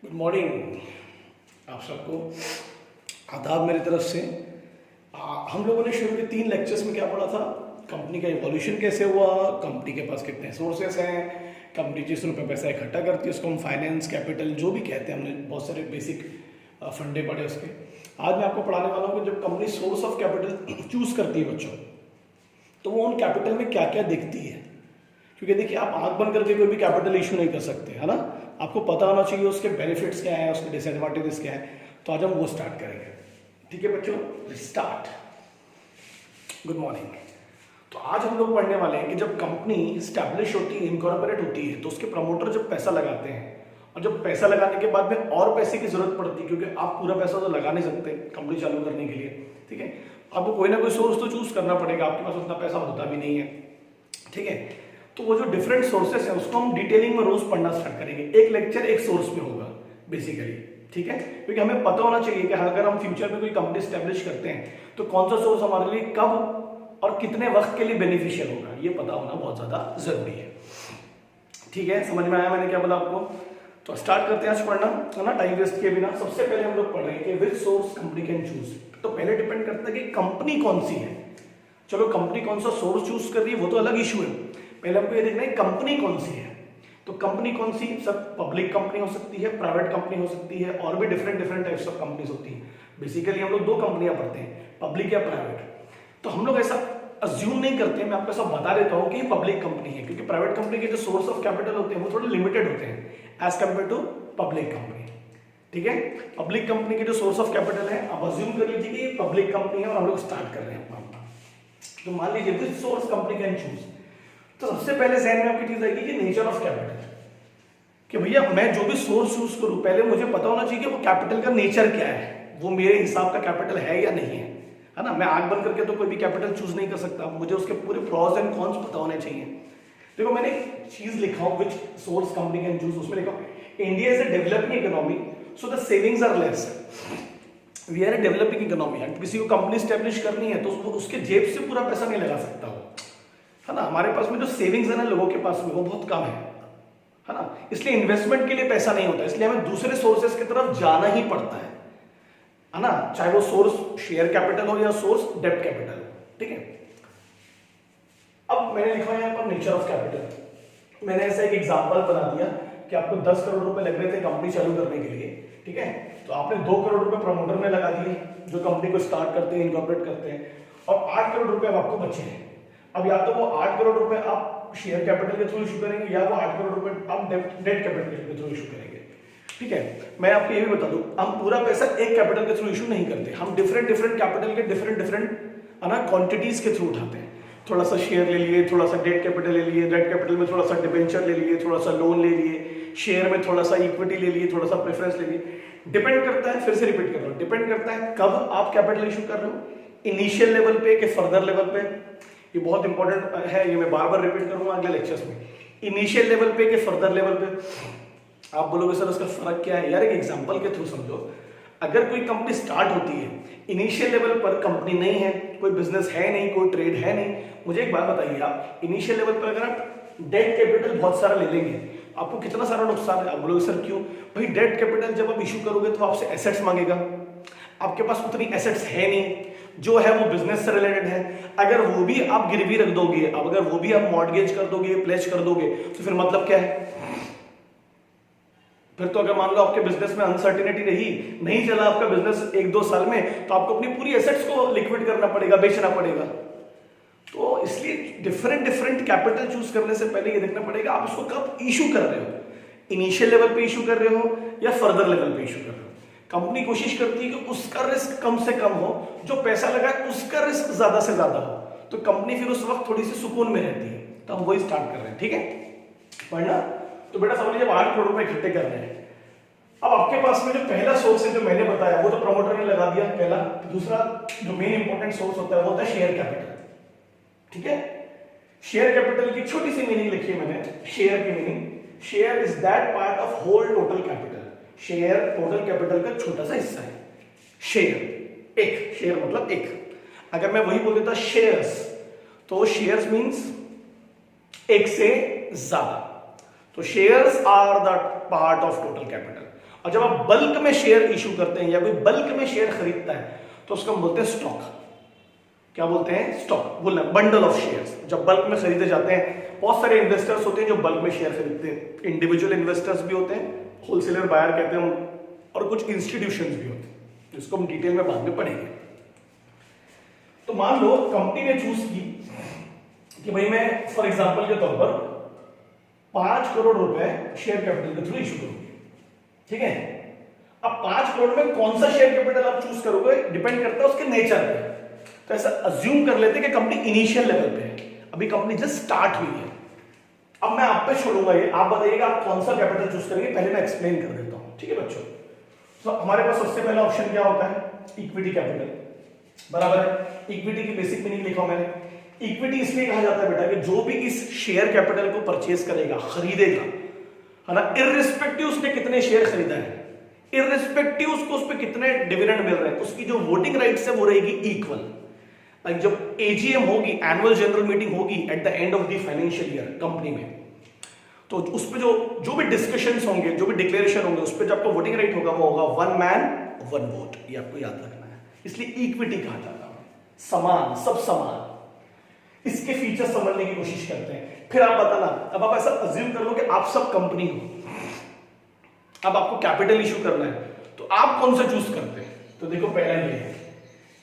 Good morning आप सबको। आदाब मेरी तरफ से। हम लोगों ने शुरू के 3 लेक्चर्स में क्या पढ़ा था? कंपनी का इवोल्यूशन कैसे हुआ, कंपनी के पास कितने सोर्सेस हैं, कंपनी जिस रुपये पैसा इकट्ठा करती है उसको हम फाइनेंस कैपिटल जो भी कहते हैं, हमने बहुत सारे बेसिक फंडे पढ़े उसके। आज मैं आपको पढ़ाने वाला हूँ कि जब company source of capital choose करती है बच्चों, तो वो उन कैपिटल में क्या क्या दिखती है। क्योंकि देखिए, आप आंख बंद करके कोई भी कैपिटल इशू नहीं कर सकते, है ना। आपको पता होना चाहिए उसके बेनिफिट्स क्या है, उसके डिसएडवांटेजेस क्या है। तो आज हम वो स्टार्ट करेंगे। ठीक है बच्चों, स्टार्ट। Good morning. तो आज हम लोग पढ़ने वाले हैं कि जब कंपनी स्टैब्लिश होती है, इनकॉर्पोरेट होती है, तो उसके प्रमोटर जब पैसा लगाते हैं, और जब पैसा लगाने के बाद में और पैसे की जरूरत पड़ती है, क्योंकि आप पूरा पैसा तो लगा नहीं सकते कंपनी चालू करने के लिए। ठीक है, आपको कोई ना कोई सोर्स तो चूज करना पड़ेगा, आपके पास उतना पैसा होता भी नहीं है। ठीक है, तो वो जो डिफरेंट सोर्सेस हैं उसको हम डिटेलिंग में रोज पढ़ना स्टार्ट करेंगे। एक लेक्चर एक सोर्स पे होगा बेसिकली। ठीक है, क्योंकि हमें पता होना चाहिए कि अगर हम फ्यूचर में कोई कंपनी स्टैब्लिश करते हैं तो कौन सा सोर्स हमारे लिए कब और कितने वक्त के लिए बेनिफिशियल होगा, ये पता होना बहुत ज्यादा जरूरी है। ठीक है, समझ में आया मैंने क्या बोला आपको? तो स्टार्ट करते हैं आज पढ़ना, है ना, टाइम वेस्ट किए बिना। सबसे पहले हम लोग पढ़ रहे हैं कि विच सोर्स कंपनी कैन चूज। तो पहले डिपेंड करता है कि कंपनी कौन सी है। चलो, कंपनी कौन सा सोर्स चूज कर रही है वो तो अलग इशू है, पहले हमको ये देखना है कंपनी कौन सी है। तो कंपनी कौन सी, सब पब्लिक कंपनी हो सकती है, प्राइवेट कंपनी हो सकती है, और भी different different types of companies होती है। बेसिकली हम लोग 2 कंपनियां पढ़ते हैं, पब्लिक या प्राइवेट। तो हम लोग ऐसा अज्यूम नहीं करते, मैं आपको ऐसा बता देता हूं कि ये पब्लिक कंपनी है, क्योंकि प्राइवेट कंपनी के जो सोर्स ऑफ कैपिटल होते हैं वो थोड़े लिमिटेड होते हैं as compare to public company. ठीक है, पब्लिक कंपनी के जो सोर्स ऑफ कैपिटल है, आप अज्यूम कर लीजिए कि ये पब्लिक कंपनी है और हम लोग स्टार्ट कर रहे हैं अपना। तो मान लीजिए विच सोर्स कंपनी कैन चूज। तो सबसे पहले जहन में आपकी चीज आएगी कि नेचर ऑफ कैपिटल, कि भैया मैं जो भी सोर्स चूज करूं पहले मुझे पता होना चाहिए कि वो कैपिटल का नेचर क्या है, वो मेरे हिसाब का कैपिटल है या नहीं है ना। मैं आंख बंद करके तो कोई भी कैपिटल चूज नहीं कर सकता, मुझे उसके पूरे प्रॉस एंड कॉन्स पता होने चाहिए। देखो, मैंने एक चीज लिखा हूं which source company can choose, उसमें लिखा India is a developing economy so the savings are less. We are a developing economy. किसी को कंपनी स्टैब्लिश करनी है तो उसके जेब से पूरा पैसा नहीं लगा सकता वो, है ना। हमारे पास में जो सेविंग्स है ना लोगों के पास में, वो बहुत कम है ना। इसलिए इन्वेस्टमेंट के लिए पैसा नहीं होता, इसलिए हमें दूसरे सोर्सेस की तरफ जाना ही पड़ता है ना, चाहे वो सोर्स शेयर कैपिटल हो या सोर्स डेब्ट कैपिटल हो। ठीक है, अब मैंने लिखा है यहां पर नेचर ऑफ कैपिटल। मैंने ऐसा एक एग्जांपल बना दिया कि आपको 10 करोड़ रुपए लग रहे थे कंपनी चालू करने के लिए। ठीक है, तो आपने 2 करोड़ रुपए प्रमोटर में लगा दिए जो कंपनी को स्टार्ट करते हैं, इनकॉर्पोरेट करते हैं, और 8 करोड़ रुपए अब आपको बचे हैं। अब या तो वो 8 करोड़ रुपए आप शेयर कैपिटल के थ्रू इशू करेंगे, या वो 8 करोड़ रुपए आप डेट कैपिटल के थ्रू इशू करेंगे। ठीक है, मैं आपको ये भी बता दूं, हम पूरा पैसा एक कैपिटल के थ्रू इशू नहीं करते, हम डिफरेंट डिफरेंट कैपिटल के डिफरेंट डिफरेंट क्वांटिटीज के थ्रू उठाते हैं। थोड़ा सा शेयर ले लिए, थोड़ा सा डेट कैपिटल ले लिए, डेट कैपिटल में थोड़ा सा डिबेंचर ले लिए, थोड़ा सा लोन ले लिए, शेयर में थोड़ा सा इक्विटी ले लिए, थोड़ा सा प्रेफरेंस ले लिए। डिपेंड करता है, फिर से रिपीट कर रहा हूं, डिपेंड करता है कब आप कैपिटल इशू कर रहे हो, इनिशियल लेवल पे कि फर्दर लेवल पे। ये बहुत इंपॉर्टेंट है, ये मैं बार बार रिपीट करूंगा अगले लेक्चर्स में। इनिशियल लेवल पे कि फर्दर लेवल पे। आप बोलोगे सर उसका फर्क क्या है? यार, एक एग्जांपल के थ्रू समझो। अगर कोई कंपनी स्टार्ट होती है, इनिशियल लेवल पर कंपनी नहीं है, कोई बिजनेस है नहीं, कोई ट्रेड है नहीं, मुझे एक बात बताइए, आप इनिशियल लेवल पर अगर आप डेट कैपिटल बहुत सारा ले लेंगे, आपको कितना सारा नुकसान है? आप बोलोगे सर क्यों? भाई, डेट कैपिटल जब आप इशू करोगे तो आपसे एसेट्स मांगेगा, आपके पास उतनी एसेट्स है नहीं, जो है वो बिजनेस से रिलेटेड है। अगर वो भी आप गिरवी रख दोगे, अब अगर वो भी आप मॉर्गेज कर दोगे, प्लेज कर दोगे, तो फिर मतलब क्या है? फिर तो अगर मान लो आपके बिजनेस में अनसर्टिनिटी रही, नहीं चला आपका बिजनेस 1-2 साल में, तो आपको अपनी पूरी एसेट्स को लिक्विड करना पड़ेगा, बेचना पड़ेगा। तो इसलिए डिफरेंट डिफरेंट कैपिटल चूज करने से पहले ये देखना पड़ेगा आप इसको कब इशू कर रहे हो, इनिशियल लेवल पे इशू कर रहे हो या फर्दर लेवल पे इशू कर रहे हो। कंपनी कोशिश करती है कि उसका रिस्क कम से कम हो, जो पैसा लगा है उसका रिस्क ज्यादा से ज्यादा हो, तो कंपनी फिर उस वक्त थोड़ी सी सुकून में रहती है। तो हम वही स्टार्ट कर रहे हैं। ठीक है, पढ़ना। तो बेटा समझ लीजिए, 8 करोड़ रुपए इकट्ठे कर रहे हैं। अब आपके पास में जो पहला सोर्स है जो मैंने बताया वो तो प्रमोटर ने लगा दिया पहला। दूसरा जो मेन इंपॉर्टेंट सोर्स होता है वो होता है शेयर कैपिटल। ठीक है, शेयर कैपिटल की छोटी सी मीनिंग लिखी है मैंने। शेयर की meaning, share is that part of whole total capital. Share total capital का छोटा सा हिस्सा है। शेयर, एक शेयर मतलब एक। अगर मैं वही बोल देता शेयर्स, तो शेयर्स मींस एक से ज्यादा। तो shares are the part of total capital. और जब आप बल्क में शेयर इशू करते हैं या कोई बल्क में शेयर खरीदता है तो उसको हम बोलते हैं स्टॉक। क्या बोलते हैं? स्टॉक बोलना, बंडल ऑफ शेयर्स जब बल्क में खरीदे जाते हैं। बहुत सारे इन्वेस्टर्स होते हैं जो बल्क में शेयर खरीदते हैं, इंडिविजुअल इन्वेस्टर्स भी होते हैं, होलसेलर बायर कहते हैं, और कुछ इंस्टीट्यूशंस भी होते हैं जिसको हम डिटेल में बाद में पढ़ेंगे। तो मान लो कंपनी ने चूज की कि भाई मैं फॉर एग्जांपल के तौर पर 5 करोड़ रुपए शेयर कैपिटल के थ्रू इशू करूंगी, ठीक है। अब 5 करोड़ में कौन सा शेयर कैपिटल आप चूज करोगे डिपेंड करता है उसके नेचर पे। तो ऐसा अज्यूम कर लेते हैं कि कंपनी इनिशियल लेवल पे है, अभी कंपनी जस्ट स्टार्ट हुई है। अब मैं आप पे छोड़ूंगा ये, आप बताइएगा आप कौन सा कैपिटल चूज करेंगे, पहले मैं एक्सप्लेन कर देता हूं, ठीक है बच्चों। तो हमारे पास सबसे पहला ऑप्शन क्या होता है? इक्विटी कैपिटल, बराबर है। इक्विटी की बेसिक मीनिंग लिखा मैंने। इक्विटी इसलिए कहा जाता है बेटा कि जो भी इस शेयर कैपिटल को परचेज करेगा, खरीदेगा, है ना, इररिस्पेक्टिव उसने कितने शेयर खरीदा है, इररिस्पेक्टिव उसको उस पर कितने डिविडेंड मिल रहे हैं, उसकी जो वोटिंग राइट्स है वो रहेगी इक्वल। लाइक जब एजीएम होगी, एनुअल जनरल मीटिंग होगी at the end of the financial year company में, तो उस पे जो भी डिस्कशंस होंगे, जो भी डिक्लेरेशन होंगे, उस पे जो आपको वोटिंग राइट होगा वो होगा 1 मैन 1 वोट। ये आपको याद रखना है, इसलिए इक्विटी कहा जाता है। समान, सब समान। इसके फीचर्स समझने की कोशिश करते हैं, फिर आप बताना। अब आप ऐसा अज्यूम कर लो कि आप सब कंपनी हो, अब आपको कैपिटल इशू करना है, तो आप कौन सा चूज करते हैं? तो देखो पहला ये है,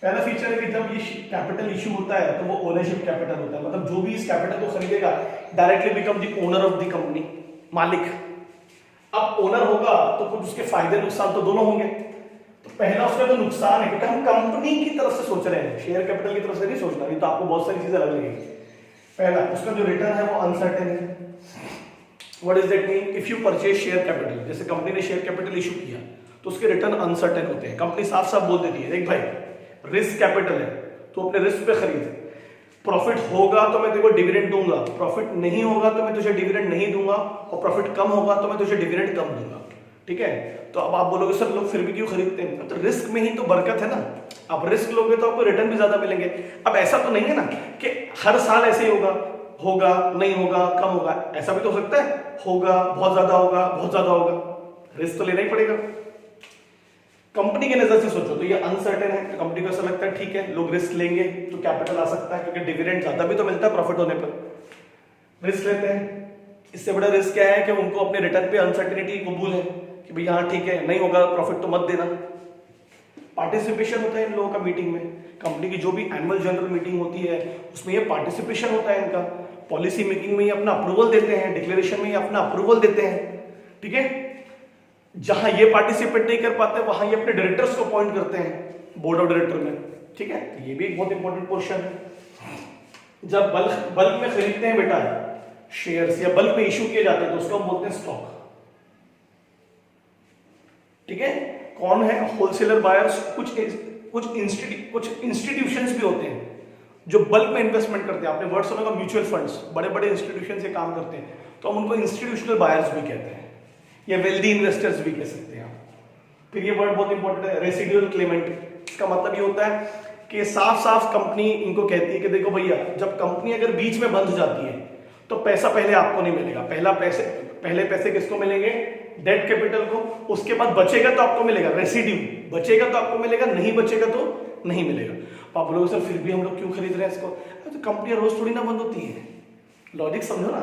पहला फीचर है कि जब ये कैपिटल इशू होता है तो वो ओनरशिप कैपिटल होता है, मतलब जो भी इस कैपिटल को खरीदेगा directly become the owner of the company, मालिक। अब ओनर होगा तो कुछ उसके फायदे नुकसान तो दोनों होंगे। तो पहला उसका तो नुकसान है क्योंकि हम कंपनी की तरफ से सोच रहे हैं, शेयर कैपिटल की तरफ से नहीं सोचना, नहीं तो आपको बहुत सारी चीजें अलग लगेगी। पहला, उसका जो रिटर्न है वो अनसर्टेन है। What is that mean? If you purchase share capital, जैसे कंपनी ने शेयर कैपिटल इशू किया तो उसके रिटर्न अनसर्टेन होते हैं। कंपनी साफ साफ बोल देती है, देख भाई रिस्क कैपिटल है तो अपने रिस्क पे खरीद, प्रॉफिट होगा तो मैं तेरे को डिविडेंड दूंगा, प्रॉफिट नहीं होगा तो मैं तुझे डिविडेंड नहीं दूंगा, और प्रॉफिट कम होगा तो मैं तुझे डिविडेंड कम दूंगा, ठीक है। तो अब आप बोलोगे सर लोग फिर भी क्यों खरीदते हैं? तो रिस्क में ही तो बरकत है ना। आप रिस्क लोगे तो आपको रिटर्न भी ज्यादा मिलेंगे। अब ऐसा तो नहीं है ना कि हर साल ऐसे ही होगा नहीं होगा, कम होगा, ऐसा भी तो हो सकता है, होगा बहुत ज्यादा होगा, बहुत ज्यादा होगा, रिस्क तो लेना ही पड़ेगा। कंपनी के नजर से सोचो तो ये अनसर्टेन है, तो कंपनी को ऐसा लगता है ठीक है लोग रिस्क लेंगे तो कैपिटल आ सकता है, क्योंकि डिविडेंड ज्यादा भी तो मिलता है प्रॉफिट होने पर, रिस्क लेते हैं। इससे बड़ा रिस्क क्या है कि उनको अपने रिटर्न पे अनसर्टेनिटी कबूल है कि भाई हाँ ठीक है नहीं होगा प्रॉफिट तो मत देना। पार्टिसिपेशन होता है इन लोगों का मीटिंग में, कंपनी की जो भी एनुअल जनरल मीटिंग होती है उसमें ये पार्टिसिपेशन होता है इनका, पॉलिसी मेकिंग में ये अपना अप्रूवल देते हैं, डिक्लेरेशन में ये अपना अप्रूवल देते हैं, ठीक है। जहां ये पार्टिसिपेट नहीं कर पाते वहां ये अपने डायरेक्टर्स को अपॉइंट करते हैं बोर्ड ऑफ डायरेक्टर में, ठीक है। तो ये भी एक बहुत इंपॉर्टेंट पोर्शन है। जब बल्क में खरीदते हैं बेटा शेयर्स या बल्क में इशू किए जाते हैं तो उसको हम बोलते हैं स्टॉक, ठीक है। कौन है? होलसेलर बायर्स, कुछ इंस्टीट्यूशंस भी होते हैं जो बल्क में इन्वेस्टमेंट करते हैं। आपने वर्ड सुना होगा म्यूचुअल फंड्स, बड़े बड़े इंस्टीट्यूशन से काम करते हैं, तो हम उनको इंस्टीट्यूशनल बायर्स भी कहते हैं या वेल्दी इन्वेस्टर्स भी कह सकते हैं आप। फिर ये वर्ड बहुत इंपॉर्टेंट है, रेसिडुअल क्लेमेंट। इसका मतलब ये होता है कि साफ साफ कंपनी इनको कहती है कि देखो भैया जब कंपनी अगर बीच में बंद हो जाती है तो पैसा पहले आपको नहीं मिलेगा, पहले पैसे किसको मिलेंगे? डेट कैपिटल को, उसके बाद बचेगा तो आपको मिलेगा रेसिड्यू, बचेगा तो आपको मिलेगा, नहीं बचेगा तो नहीं मिलेगा। आप लोग सर फिर भी हम लोग क्यों खरीद रहे हैं इसको? तो कंपनी रोज थोड़ी ना बंद होती है, लॉजिक समझो ना।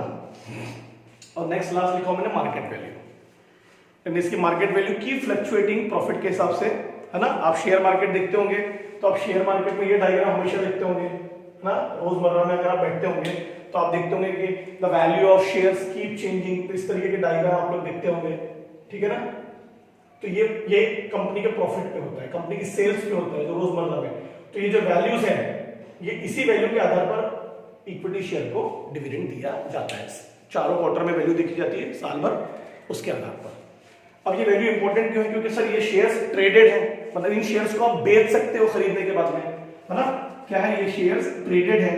और नेक्स्ट लास्ट लिखा मैंने मार्केट वैल्यू, इसकी मार्केट वैल्यू की फ्लक्चुएटिंग प्रॉफिट के हिसाब से, है ना। आप शेयर मार्केट देखते होंगे तो आप शेयर मार्केट में ये डायग्राम हमेशा देखते होंगे ना, रोजमर्रा में अगर आप बैठते होंगे तो आप देखते होंगे कि the value of shares keep changing, तो इस तरीके के डायग्राम आप लोग देखते होंगे, ठीक है ना। तो ये कंपनी के प्रॉफिट पे होता है, कंपनी की सेल्स पे होता है जो रोजमर्रा में। तो ये जो वैल्यूज है ये इसी वैल्यू के आधार पर इक्विटी शेयर को डिविडेंड दिया जाता है। चारों क्वार्टर में वैल्यू देखी जाती है साल भर, उसके आधार पर। अब ये वैल्यू इंपॉर्टेंट क्यों है? क्योंकि सर ये शेयर्स ट्रेडेड है, मतलब इन शेयर्स को आप बेच सकते हो खरीदने के बाद में, है ना। क्या है? ये शेयर्स ट्रेडेड है,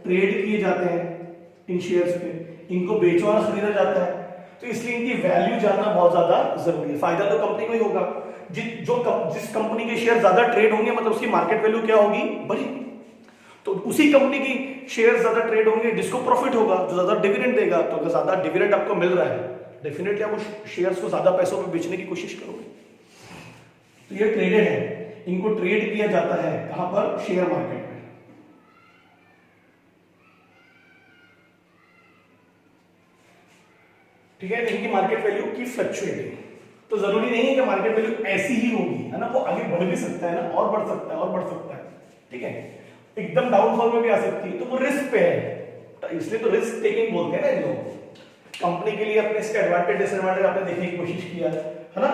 ट्रेड किए जाते हैं इन शेयर्स पे, इनको बेचो और खरीदा जाता है, तो इसलिए इनकी वैल्यू जानना बहुत ज्यादा जरूरी है। फायदा तो कंपनी को ही होगा, जिस कंपनी के शेयर ज्यादा ट्रेड होंगे मतलब उसकी मार्केट वैल्यू क्या होगी? बढ़ी। तो उसी कंपनी की शेयर ज्यादा ट्रेड होंगे जिसको प्रॉफिट होगा, जो ज्यादा डिविडेंड देगा, तो अगर ज्यादा डिविडेंड आपको मिल रहा है, डेफिनेटली आप उस शेयर्स को ज्यादा पैसों में बेचने की कोशिश करोगे। तो ये ट्रेडेड है, इनको ट्रेड किया जाता है कहां पर? शेयर मार्केट में। ठीक है, इनकी मार्केट वैल्यू की फ्लक्चुएटिंग, तो जरूरी नहीं है कि मार्केट वैल्यू ऐसी ही होगी, है ना, वो आगे बढ़ भी सकता है ना, और बढ़ सकता है और बढ़ सकता है। ठीक है, एकदम डाउनफॉल में भी आ सकती है, तो वो रिस्क पे है, तो इसलिए तो रिस्क टेकिंग बोलते हैं ना इन लोग। कंपनी के लिए अपने इसके एडवांटेज डिसएडवांटेज आपने देखने की कोशिश किया है ना,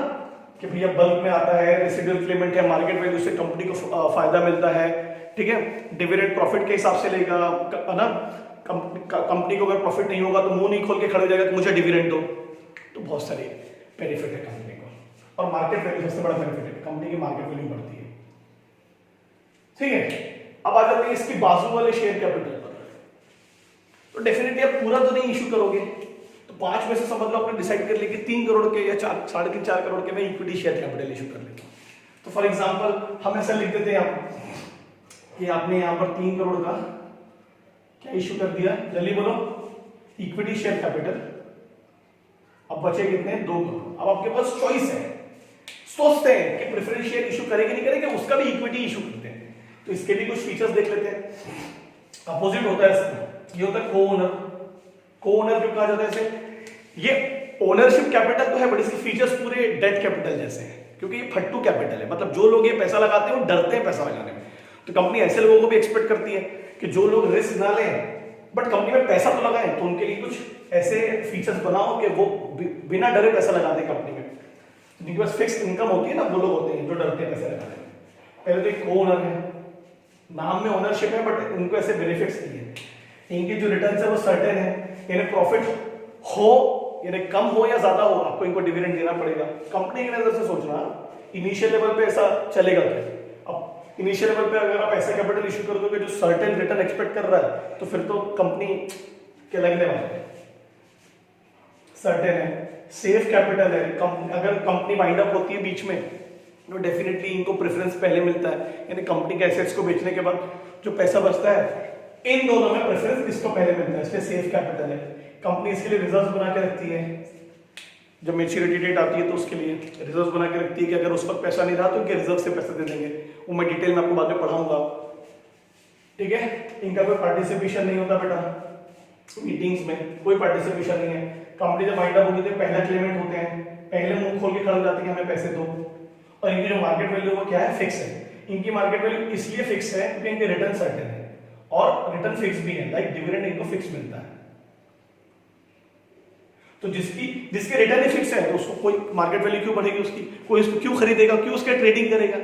कि भैया बल्क में आता है, रेसिडुअल पेमेंट है, मार्केट वैल्यू से कंपनी को फायदा मिलता है। ठीक है, डिविडेंड प्रॉफिट के हिसाब से लेगा, है ना, कंपनी को अगर प्रॉफिट नहीं होगा तो मुंह नहीं खोल के खड़े हो जाएगा कि मुझे डिविडेंड दो। तो बहुत सारे बेनिफिट है कंपनी को, और मार्केट वैल्यू सबसे बड़ा बेनिफिट है, कंपनी की मार्केट वैल्यू बढ़ती है। ठीक है, अब आ जाते हैं इसकी बाजू वाले शेयर कैपिटल पर। तो डेफिनेटली आप पूरा तो नहीं इशू करोगे, तो 5 में से समझ लो आपने डिसाइड कर लिया कि 3 करोड़ के या 3.5-4 करोड़ के मैं इक्विटी शेयर कैपिटल इशू कर लेता हूं। तो फॉर एग्जांपल हम ऐसा लिख देते हैं कि आपने यहां पर 3 करोड़ का क्या इशू कर दिया, जल्दी बोलो, इक्विटी शेयर कैपिटल। अब बचे कितने? 2 करोड़। अब आपके पास चॉइस है, सोचते हैं कि प्रेफरेंस शेयर इशू करेंगे नहीं करेंगे, उसका भी इक्विटी इशू करते हैं। तो इसके भी कुछ फीचर्स देख लेते हैं। अपोजिट होता है इसका, ये होता है को ओनर। को ओनर क्यों कहा जाता है इसे? ये ओनरशिप कैपिटल तो है, बट इसके फीचर्स पूरे डेट कैपिटल जैसे हैं, क्योंकि ये फट्टू कैपिटल है, मतलब जो लोग ये पैसा लगाते हैं वो डरते हैं पैसा लगाने में। तो कंपनी ऐसे लोगों को भी एक्सपेक्ट करती है कि जो लोग रिस्क ना लें बट कंपनी में पैसा तो लगाएं, तो उनके लिए कुछ ऐसे फीचर्स बनाओ कि वो बिना डरे पैसा लगा दें कंपनी में। जिनके पास फिक्स इनकम होती है ना, वो लोग होते हैं जो डरते हैं पैसा लगाने में। पहले तो एक को ओनर है, नाम में ओनरशिप है, बट इनको ऐसे बेनिफिट्स नहीं है। इनके जो रिटर्न है वो सर्टेन है, इन्हें प्रॉफिट हो यानी कम हो या ज्यादा हो, आपको इनको डिविडेंड देना पड़ेगा। कंपनी की नजर से सोचना, इनिशियल लेवल पे ऐसा चलेगा क्या? अब इनिशियल लेवल पे अगर आप ऐसा कैपिटल इशू कर दोगे जो सर्टेन रिटर्न एक्सपेक्ट कर रहा है, तो फिर तो कंपनी के लगने वाला है, सर्टेन है, सेफ कैपिटल है। अगर कंपनी वाइंड अप होती है बीच में, तो डेफिनेटली इनको प्रेफरेंस पहले मिलता है, यानी कंपनी के एसेट्स को बेचने के बाद जो पैसा बचता है, इन दोनों में प्रेफरेंस किसको पहले मिलता है? इसलिए सेफ कैपिटल है। कंपनी इसके लिए रिजर्व बना के रखती है, जब मैच्योरिटी डेट आती है तो उसके लिए रिजर्व बना के रखती है कि अगर उस वक्त पैसा नहीं रहा तो इनके रिजर्व से पैसे दे देंगे। वो मैं डिटेल में आपको बाद में पढ़ाऊंगा। ठीक है, इनका कोई पार्टिसिपेशन नहीं होता बेटा, मीटिंग्स में कोई पार्टिसिपेशन नहीं है। कंपनी जब वाइंड अप होगी तो पहला क्लेमेंट होते हैं, पहले मुंह खोल के खड़े हो जाते हैं हमें पैसे दो। और इनकी जो मार्केट वैल्यू वो क्या है? फिक्स है। इनकी मार्केट वैल्यू इसलिए फिक्स है क्योंकि इनके रिटर्न सर्टेन है, और रिटर्न फिक्स भी है, लाइक डिविडेंड इनको फिक्स मिलता है। तो जिसके रिटर्न ही फिक्स है तो उसको कोई मार्केट वैल्यू क्यों बढ़ेगी उसकी? कोई इसको क्यों खरीदेगा, क्यों उसका ट्रेडिंग करेगा?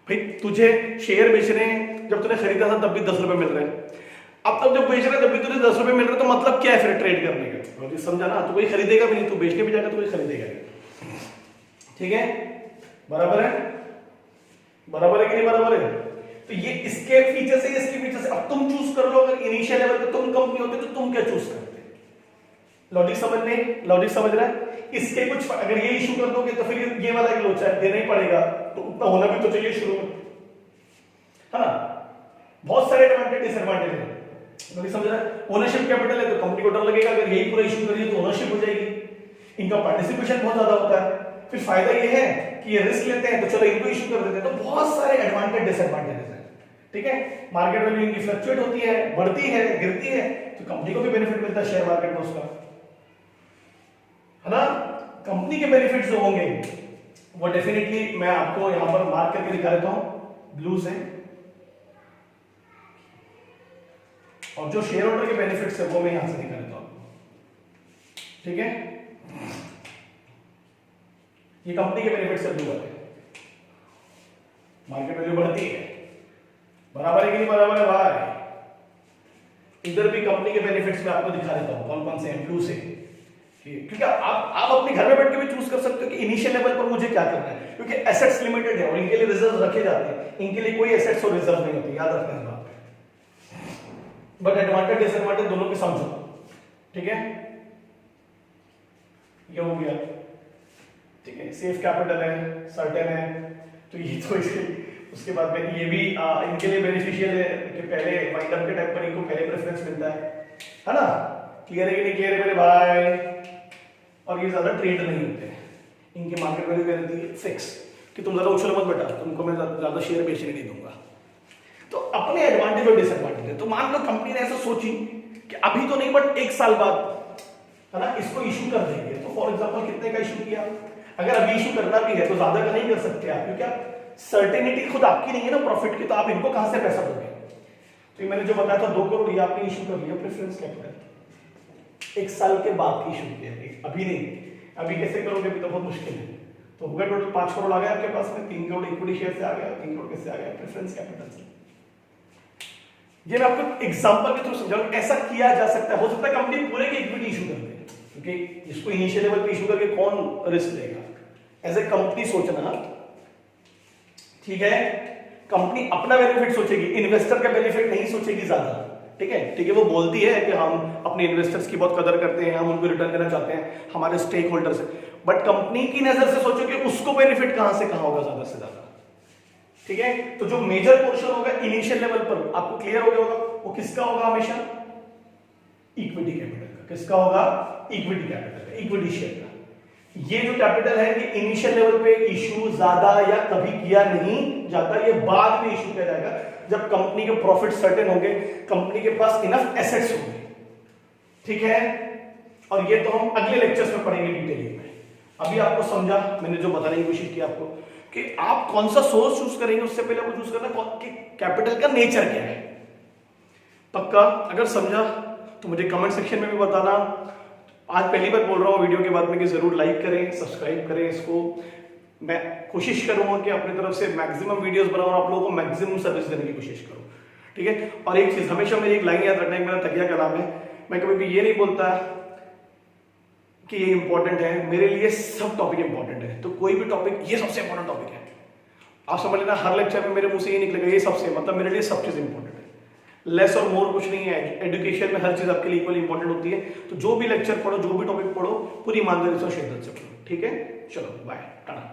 भाई तुझे शेयर बेच रहे हैं, जब तूने खरीदा था तब भी 10 रुपए मिल रहे हैं, अब तब जब बेच रहा है तब भी तुझे 10 रुपए मिल रहे, तो मतलब क्या है फिर ट्रेड करने का? तो समझा ना, तो कोई खरीदेगा भी नहीं, तू बेचने भी जाएगा तो कोई खरीदेगा नहीं। ठीक है, बराबर है? बराबर है कि नहीं बराबर है? तो ये इसके फीचर से, इसके फीचर से। अब तुम चूज कर लो, अगर इनिशियल लेवल पे तुम कंपनी होते तो तुम क्या चूज करते? लॉजिक समझ रहा है? इसके कुछ अगर ये इशू कर दोगे तो फिर ये वाला एक लोचा है, देना ही पड़ेगा, तो उतना होना भी तो चाहिए शुरू में, है ना? बहुत सारे एडवांटेज डिसएडवांटेज है, लॉजिक समझ रहा है? ओनरशिप कैपिटल है तो कंपनी को डर लगेगा अगर यही पूरा इशू करिए तो ओनरशिप हो जाएगी। इनका पार्टिसिपेशन बहुत ज्यादा होता है, फिर फायदा ये है कि ये रिस्क लेते हैं, तो चलो इनको इशू कर देते हैं। तो बहुत सारे एडवांटेज डिसएडवांटेजेस हैं। ठीक है, मार्केट वैल्यू इनकी फ्लक्चुएट होती है, बढ़ती है, गिरती है, तो कंपनी को भी बेनिफिट मिलता है शेयर मार्केट में उसका, है ना? कंपनी के बेनिफिट्स जो होंगे वो डेफिनेटली मैं आपको यहां पर मार्क करके दिखा देता हूं ब्लू से, और जो शेयर होल्डर के बेनिफिट्स है वो मैं यहां से दिखा देता हूं। ठीक है, ये कंपनी के बेनिफिट्स है ब्लू वाले। मार्केट वैल्यू बढ़ती है, बराबर है कि नहीं बराबर है भाई? इधर भी कंपनी के बेनिफिट्स मैं आपको दिखा देता हूं कौन कौन से हैं ब्लू से, क्योंकि आप अपने घर में बैठ के भी चूज कर सकते हो कि इनिशियल लेवल पर मुझे क्या करना है, क्योंकि एसेट्स लिमिटेड है और इनके लिए रिजर्व रखे जाते हैं। इनके लिए कोई एसेट्स और रिजर्व नहीं होती, याद रखना इस बात पे। बट एडवांटेज डिसएडवांटेज दोनों के समझो। ठीक है, ये हो गया। ठीक है, सेफ कैपिटल है, सर्टेन है, तो ये तो इसके उसके बाद में ये भी इनके लिए बेनिफिशियल है कि पहले वाइंड अप के टाइम पर इनको पहले प्रेफरेंस मिलता है ना? क्लियर है कि नहीं क्लियर है मेरे भाई? और ये ज्यादा ट्रेड नहीं होते हैं, इनकी मार्केट वैल्यू क्या रहती है फिक्स, कि तुम ज्यादा उछलो मत बेटा, तुमको मैं ज्यादा शेयर बेचने नहीं दूंगा। तो अपने एडवांटेज और डिसएडवांटेज है। तो मान लो कंपनी ने ऐसा सोची कि अभी तो नहीं बट 1 साल बाद है ना इसको इशू कर देंगे, तो फॉर एग्जांपल कितने का इशू किया, अगर अभी इशू करना भी है तो ज्यादा का नहीं कर सकते आप, क्योंकि आप सर्टेनिटी खुद आपकी नहीं है ना प्रॉफिट की, तो आप इनको कहां से पैसा दोगे। तो मैंने जो बताया था 2 करोड़ ये आपने इशू कर लिया प्रेफरेंस कैपिटल, 1 साल के बाद इशू किया, अभी नहीं, अभी कैसे करोगे, अभी तो बहुत मुश्किल है। तो हो गया टोटल 5 करोड़ आ गया आपके पास में, 3 करोड़ इक्विटी शेयर से आ गया, 3 करोड़ कैसे आ गया प्रेफरेंस कैपिटल से। ये मैं आपको एग्जांपल के थ्रू समझा रहा हूं, ऐसा किया जा सकता है। हो सकता है कंपनी पूरे की इक्विटी इशू कर दे, क्योंकि इसको इनिशियल लेवल पे इशू करके कौन रिस्क लेगा, एज ए कंपनी सोचना, ठीक है। कंपनी अपना बेनिफिट सोचेगी, इन्वेस्टर का बेनिफिट नहीं सोचेगी ज्यादा, ठीक है। ठीक है, वो बोलती है कि हम अपने इन्वेस्टर्स की बहुत कदर करते हैं, हम उनको रिटर्न देना चाहते हैं, हमारे स्टेक होल्डर्स है, बट कंपनी की नजर से सोचो कि उसको बेनिफिट कहां से कहां होगा ज्यादा से ज्यादा, ठीक है। तो जो मेजर पोर्शन होगा इनिशियल लेवल पर आपको क्लियर हो गया होगा, वो किसका होगा, हमेशा इक्विटी कैपिटल का। किसका होगा, इक्विटी कैपिटल का, इक्विटी शेयर का। ये जो कैपिटल है ये इनिशियल लेवल पे इशू ज्यादा या कभी किया नहीं जाता, ये बाद में इशू किया जाएगा जब कंपनी के प्रॉफिट सर्टेन होंगे, कंपनी के पास इनफ एसेट्स होंगे, ठीक है। और ये तो हम अगले लेक्चर्स में पढ़ेंगे डिटेलिंग में। अभी आपको समझा, मैंने जो बताने की कोशिश की आपको कि आप कौन सा सोर्स चूज करेंगे, उससे पहले आपको चूज करना कि कैपिटल का नेचर क्या है। पक्का अगर समझा तो मुझे कमेंट सेक्शन में भी बताना। आज पहली बार बोल रहा हूँ वीडियो के बाद में कि जरूर लाइक करें, सब्सक्राइब करें इसको। मैं कोशिश करूंगा कि अपनी तरफ से मैक्सिमम वीडियोस बनाऊं और आप लोगों को मैक्सिमम सर्विस देने की कोशिश करूं, ठीक है। और एक चीज हमेशा मेरी एक लाइन याद रखना, मेरा तकिया का नाम है, मैं कभी भी ये नहीं बोलता कि ये इंपॉर्टेंट है, मेरे लिए सब टॉपिक इंपॉर्टेंट है। तो कोई भी टॉपिक, ये सबसे इंपॉर्टेंट टॉपिक है, आप समझ लेना, हर लेक्चर में मेरे मुंह से ये निकलेगा ये सबसे, मतलब मेरे लिए सब चीज इंपॉर्टेंट है, लेस और मोर कुछ नहीं है। एजुकेशन में हर चीज आपके लिए इक्वल इंपॉर्टेंट होती है। तो जो भी लेक्चर पढ़ो, जो भी टॉपिक पढ़ो, पूरी ईमानदारी से और शिद्दत से पढ़ो, ठीक है। चलो बाय, टाटा।